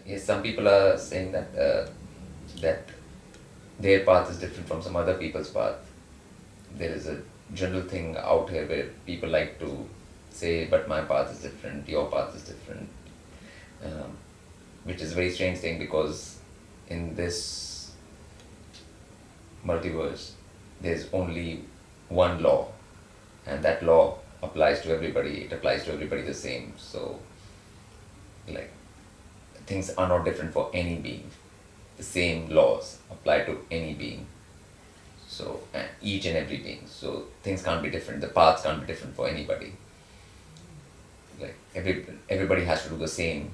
yes, some people are saying that their path is different from some other people's path. There is a general thing out here where people like to say, but my path is different, your path is different, which is a very strange thing, because in this multiverse, there's only one law, and that law applies to everybody. It applies to everybody the same. So, like, things are not different for any being. The same laws apply to any being. So, each and every being. So, things can't be different. The paths can't be different for anybody. Like, everybody has to do the same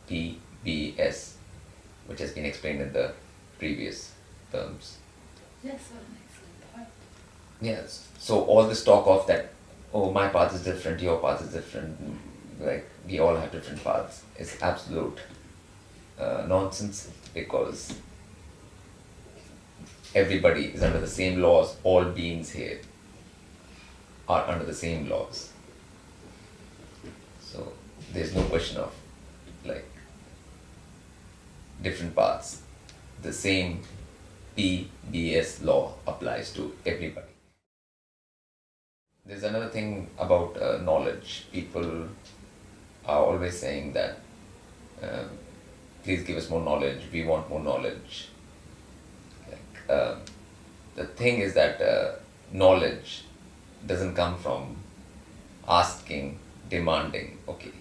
PBS, which has been explained in the previous terms. Yes, what an excellent point. Yes. So all this talk of that, oh, my path is different, your path is different, like we all have different paths, is absolute nonsense, because everybody is under the same laws. All beings here are under the same laws. So there's no question of like different paths. The same PBS law applies to everybody. There's another thing about knowledge. People are always saying that, please give us more knowledge, we want more knowledge. Like, the thing is that knowledge doesn't come from asking, demanding, okay.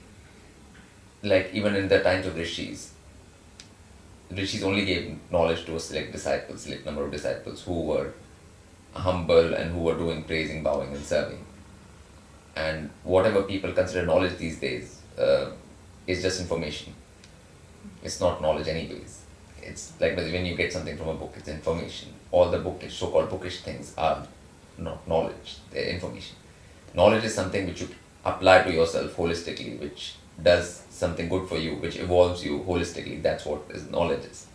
Like even in the times of rishis only gave knowledge to a select number of disciples who were humble and who were doing praising, bowing and serving. And whatever people consider knowledge these days is just information. It's not knowledge anyways. It's like when you get something from a book, it's information. All the bookish, so-called bookish things are not knowledge, they're information. Knowledge is something which you apply to yourself holistically, which does something good for you, which evolves you holistically. That's what knowledge is.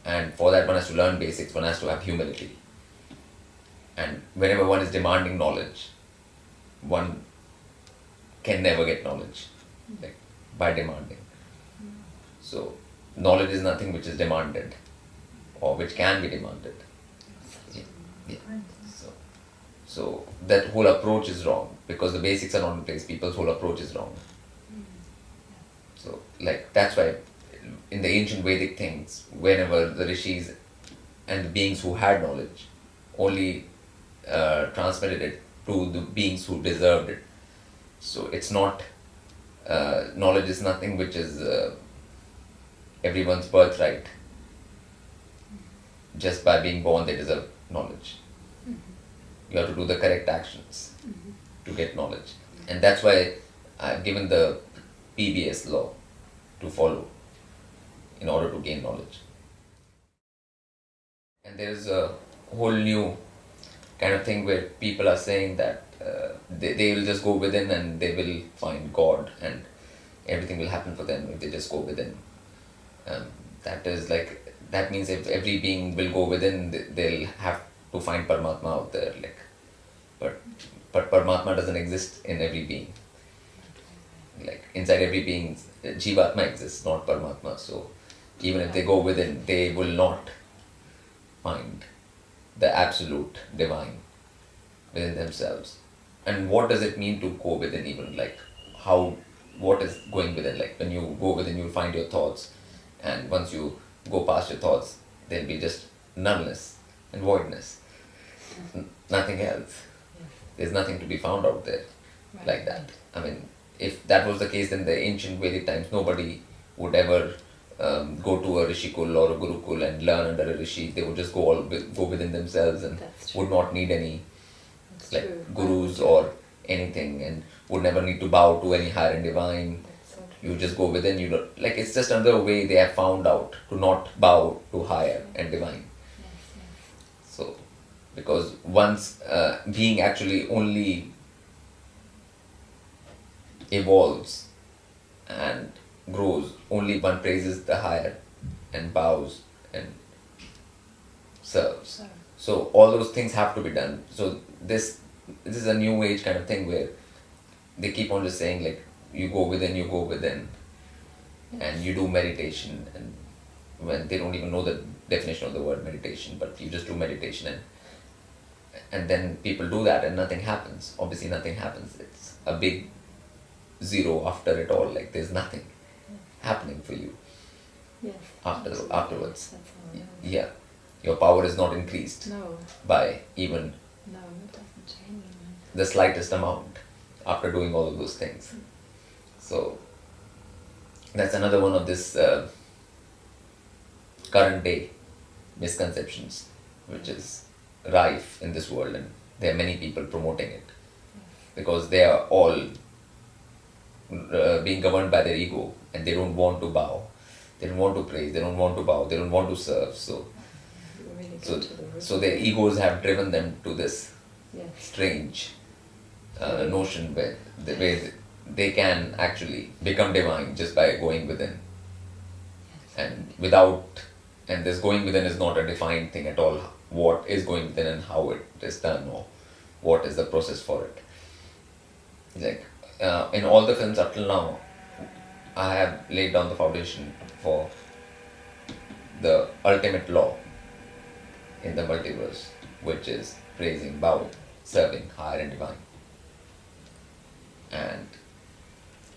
And for that one has to learn basics, one has to have humility. And whenever one is demanding knowledge, one can never get knowledge, like by demanding. So knowledge is nothing which is demanded or which can be demanded. Yeah. So that whole approach is wrong, because the basics are not in place. People's whole approach is wrong. So like that's why in the ancient Vedic things, whenever the rishis and the beings who had knowledge only transmitted it to the beings who deserved it. So it's not, knowledge is nothing which is everyone's birthright. Just by being born they deserve knowledge. You have to do the correct actions to get knowledge. And that's why I've given the PBS law to follow in order to gain knowledge. And there is a whole new kind of thing where people are saying that they will just go within and they will find God and everything will happen for them if they just go within. That means if every being will go within, they'll have to find Paramatma out there. But Paramatma doesn't exist in every being. Like inside every being, Jivatma exists, not Paramatma. So even if they go within, they will not find the absolute divine within themselves. And what does it mean to go within even? Like what is going within? Like when you go within, you'll find your thoughts. And once you go past your thoughts, there'll be just nullness and voidness. Nothing else. There's nothing to be found out there like that. I mean, if that was the case, then the ancient Vedic times, nobody would ever go to a rishikul or a gurukul and learn under a rishi. They would just go within themselves and would not need any gurus or anything, and would never need to bow to any higher and divine. You just go within. You don't, like, it's just another way they have found out to not bow to higher and divine. So because once being actually only evolves and grows, only one praises the higher and bows and serves. So all those things have to be done. So this is a new age kind of thing where they keep on just saying like, you go within, and you do meditation, and when they don't even know the definition of the word meditation, but you just do meditation, and then people do that and nothing happens. Obviously nothing happens. It's a big zero after it all, like there's nothing happening for you afterwards. That's how it is. Yeah, your power is not increased No, by even no, it doesn't change. the slightest amount after doing all of those things. So that's another one of this current day misconceptions which is rife in this world, and there are many people promoting it because they are all being governed by their ego, and they don't want to bow, they don't want to praise, they don't want to bow, they don't want to serve. So Really so, go to the root. so their egos have driven them to this Yes. strange notion where they can actually become divine just by going within. And this going within is not a defined thing at all. What is going within and how it is done, or what is the process for it. Like in all the films up till now, I have laid down the foundation for the ultimate law in the multiverse, which is praising, bowing, serving higher and divine. And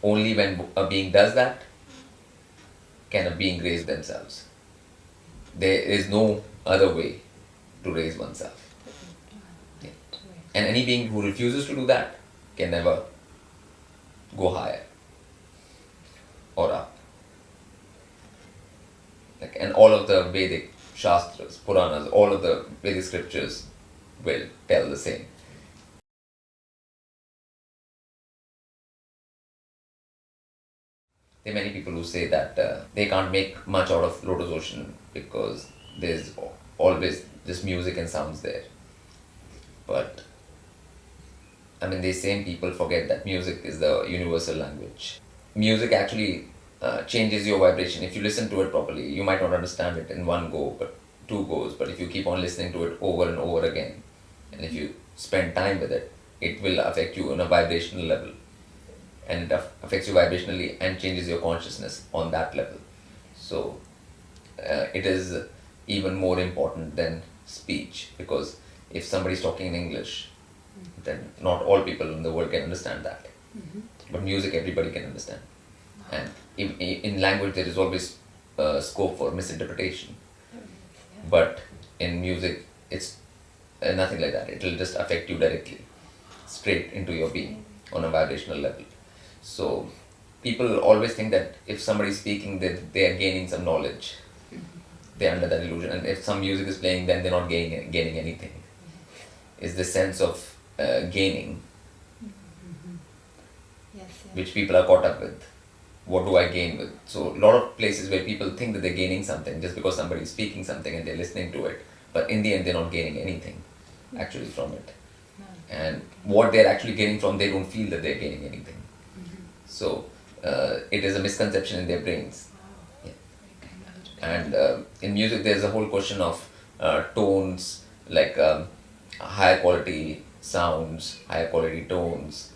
only when a being does that can a being raise themselves. There is no other way to raise oneself. Yeah. And any being who refuses to do that can never go higher or up. Like, and all of the Vedic Shastras, Puranas, all of the Vedic scriptures will tell the same. There are many people who say that they can't make much out of Lotus Ocean because there's always this music and sounds there. But I mean, these same people forget that music is the universal language. Music actually changes your vibration. If you listen to it properly, you might not understand it in one go, but two goes. But if you keep on listening to it over and over again, and if you spend time with it, it will affect you on a vibrational level. And it affects you vibrationally and changes your consciousness on that level. So it is even more important than speech, because if somebody is talking in English, then not all people in the world can understand that. But music, everybody can understand. And in language, there is always scope for misinterpretation. But in music, it's nothing like that. It will just affect you directly, straight into your being on a vibrational level. So people always think that if somebody is speaking, that they are gaining some knowledge. They're under that illusion. And if some music is playing, then they're not gaining anything. It's the sense of gaining, which people are caught up with. What do I gain with? So a lot of places where people think that they're gaining something just because somebody is speaking something and they're listening to it, but in the end they're not gaining anything actually from it. And what they're actually gaining from, they don't feel that they're gaining anything. So it is a misconception in their brains. Yeah. And in music there's a whole question of tones, like higher quality sounds, higher quality tones,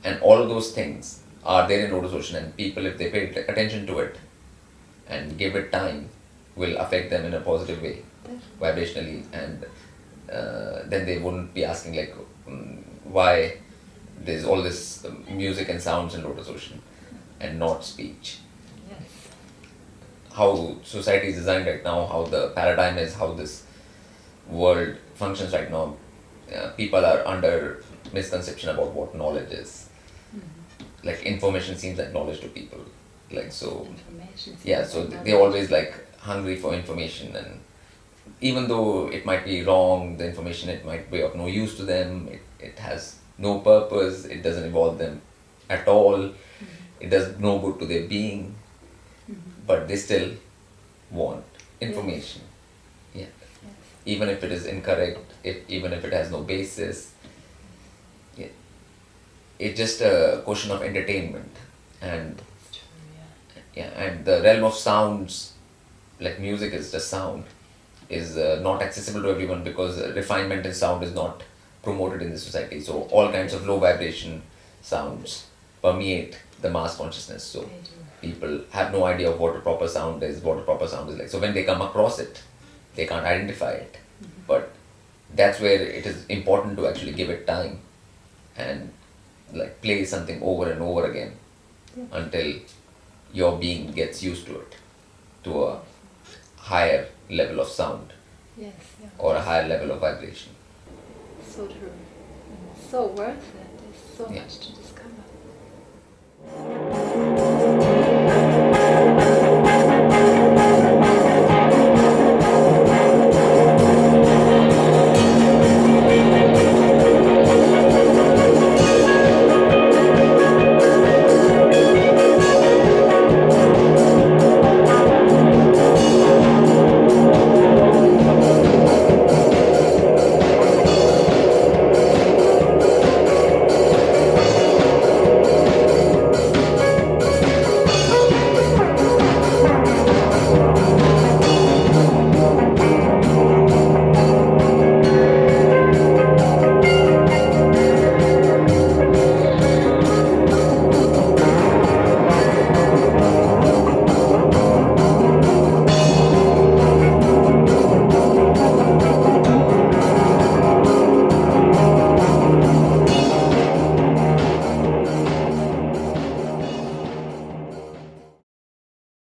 and all of those things are there in Lotus Ocean, and people, if they pay attention to it and give it time, will affect them in a positive way, vibrationally, and then they wouldn't be asking like why there's all this music and sounds in Lotus Ocean and not speech. How society is designed right now, how the paradigm is, how this world functions right now, people are under misconception about what knowledge is. Like information seems like knowledge to people. Like so, yeah. So they're always like hungry for information, and even though it might be wrong, the information, it might be of no use to them. It has no purpose. It doesn't involve them at all. It does no good to their being. But they still want information. Yeah. Even if it is incorrect, even if it has no basis. Yeah. It's just a question of entertainment, and and the realm of sounds, like music is just sound, is not accessible to everyone because refinement in sound is not promoted in the society. So all kinds of low vibration sounds permeate the mass consciousness. So people have no idea of what a proper sound is, what a proper sound is like. So when they come across it, they can't identify it. But that's where it is important to actually give it time and like play something over and over again until your being gets used to it, to a higher level of sound Yes, yeah. or a higher level of vibration. So true. And so worth it. There's so Yeah. much to discover.